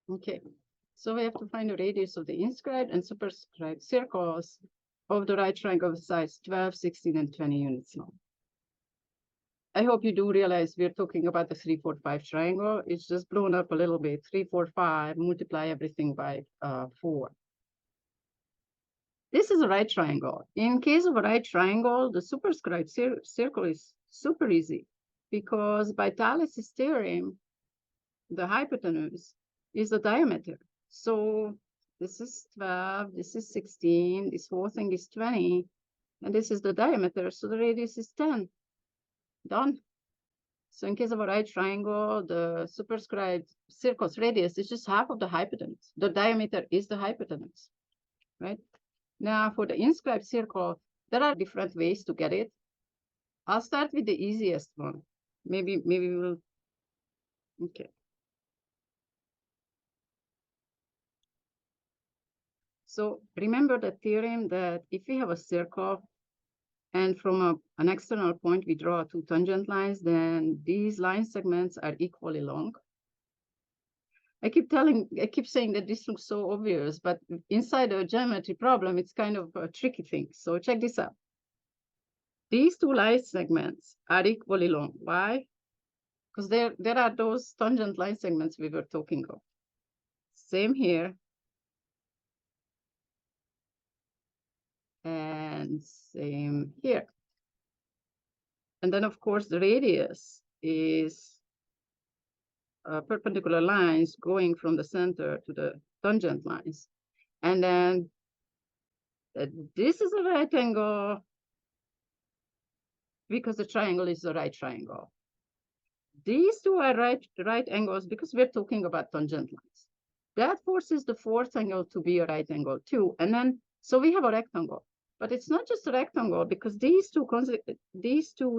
Okay, so we have to find the radius of the inscribed and superscribed circles of the right triangle of size 12, 16, and 20 units long. I hope you do realize we're talking about the 3, 4, 5 triangle. It's just blown up a little bit. 3, 4, 5, multiply everything by 4. This is a right triangle. In case of a right triangle, the superscribed circle is super easy because by Thales' theorem, the hypotenuse is the diameter. So this is 12, this is 16, this whole thing is 20, and this is the diameter, so the radius is 10. Done. So in case of a right triangle, the superscribed circle's radius is just half of the hypotenuse. The diameter is the hypotenuse, right? Now for the inscribed circle, there are different ways to get it. I'll start with the easiest one. Maybe we'll, okay. So remember the theorem that if we have a circle and from an external point we draw two tangent lines, then these line segments are equally long. I keep saying that this looks so obvious, but inside a geometry problem, it's kind of a tricky thing. So check this out. These two line segments are equally long. Why? Because there are those tangent line segments we were talking of. Same here. And same here. And then, of course, the radius is perpendicular lines going from the center to the tangent lines. And then this is a right angle because the triangle is the right triangle. These two are right angles because we're talking about tangent lines. That forces the fourth angle to be a right angle too. And then, so we have a rectangle. But it's not just a rectangle because these two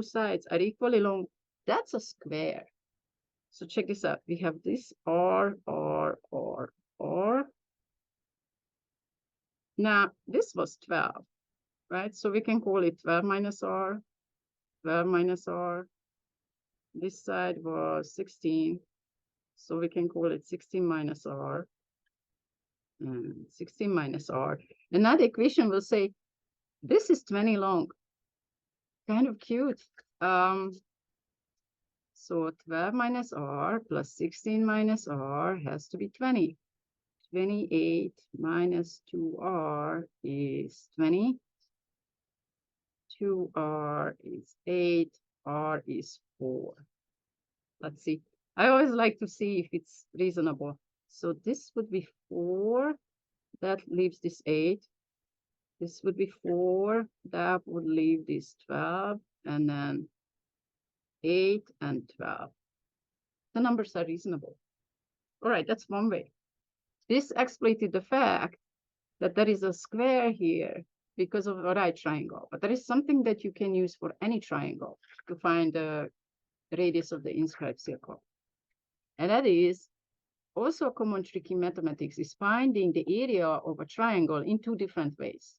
sides are equally long. That's a square. So check this out. We have this R. Now, this was 12, right? So we can call it 12 minus R, 12 minus R. This side was 16. So we can call it 16 minus R, and 16 minus R. And now the equation will say, this is 20 long. Kind of cute. So 12 minus R plus 16 minus R has to be 20. 28 minus 2R is 20. 2R is 8. R is 4. Let's see. I always like to see if it's reasonable. So this would be 4. That leaves this 8. This would be 4. That would leave this 12. And then 8 and 12. The numbers are reasonable. All right, that's one way. This exploited the fact that there is a square here because of a right triangle. But there is something that you can use for any triangle to find the radius of the inscribed circle. And that is also a common trick in mathematics is finding the area of a triangle in two different ways.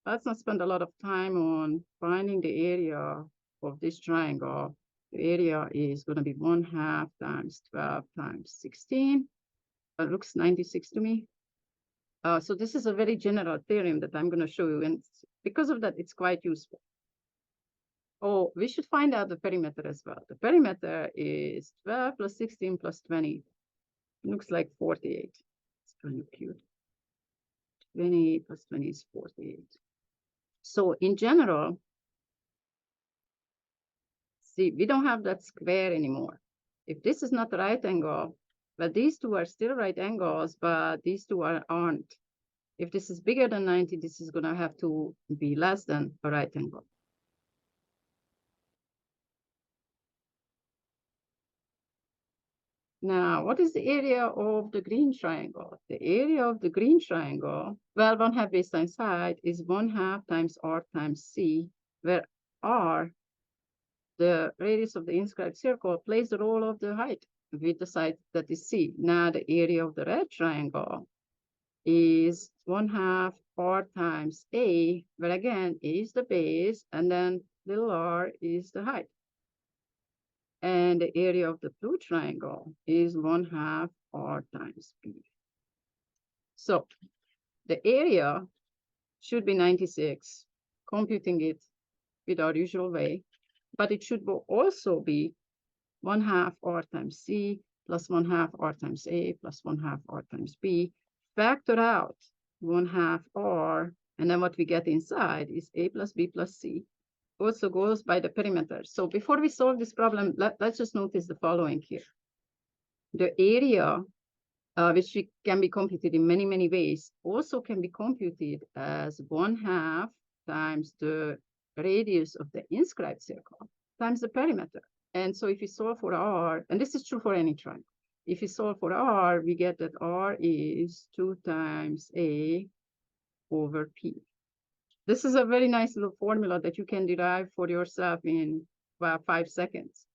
Let's not spend a lot of time on finding the area of this triangle. The area is going to be 1/2 times 12 times 16. It looks 96 to me. So this is a very general theorem that I'm going to show you. And because of that, it's quite useful. Oh, we should find out the perimeter as well. The perimeter is 12 plus 16 plus 20. It looks like 48. It's kind of cute. 20 plus 20 is 48. So in general, see, we don't have that square anymore. If this is not a right angle, well, these two are still right angles, but these two aren't. If this is bigger than 90, this is going to have to be less than a right angle. Now, what is the area of the green triangle? The area of the green triangle, well, 1/2 base times height is 1/2 times R times C, where R, the radius of the inscribed circle, plays the role of the height with the side that is C. Now, the area of the red triangle is 1/2 R times A, where again, A is the base, and then little r is the height. And the area of the blue triangle is 1/2 r times b. So the area should be 96, computing it with our usual way, but it should also be 1/2 r times c plus 1/2 r times a plus 1/2 r times b. Factor out 1/2 r, and then what we get inside is a plus b plus c. Also goes by the perimeter. So before we solve this problem, let's just notice the following here. The area, which can be computed in many, many ways, also can be computed as 1/2 times the radius of the inscribed circle times the perimeter. And so if you solve for r, and this is true for any triangle, if you solve for r, we get that r is 2 times a over p. This is a very nice little formula that you can derive for yourself in about 5 seconds.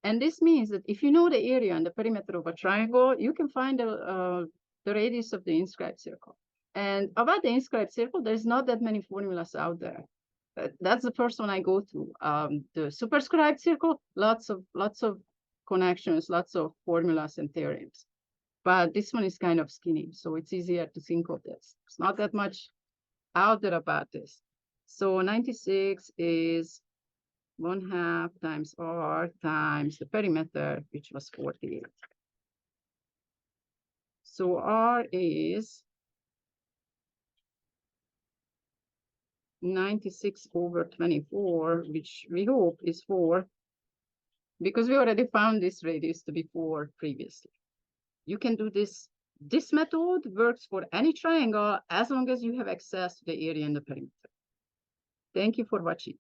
And this means that if you know the area and the perimeter of a triangle, you can find the radius of the inscribed circle. And about the inscribed circle, there's not that many formulas out there. That's the first one I go to. The superscribed circle, lots of connections, lots of formulas and theorems. But this one is kind of skinny, so it's easier to think of this. It's not that much out there about this. So 96 is 1/2 times r times the perimeter, which was 48. So r is 96 over 24, which we hope is 4, because we already found this radius to be 4 previously. You can do this. This method works for any triangle as long as you have access to the area and the perimeter. Thank you for watching.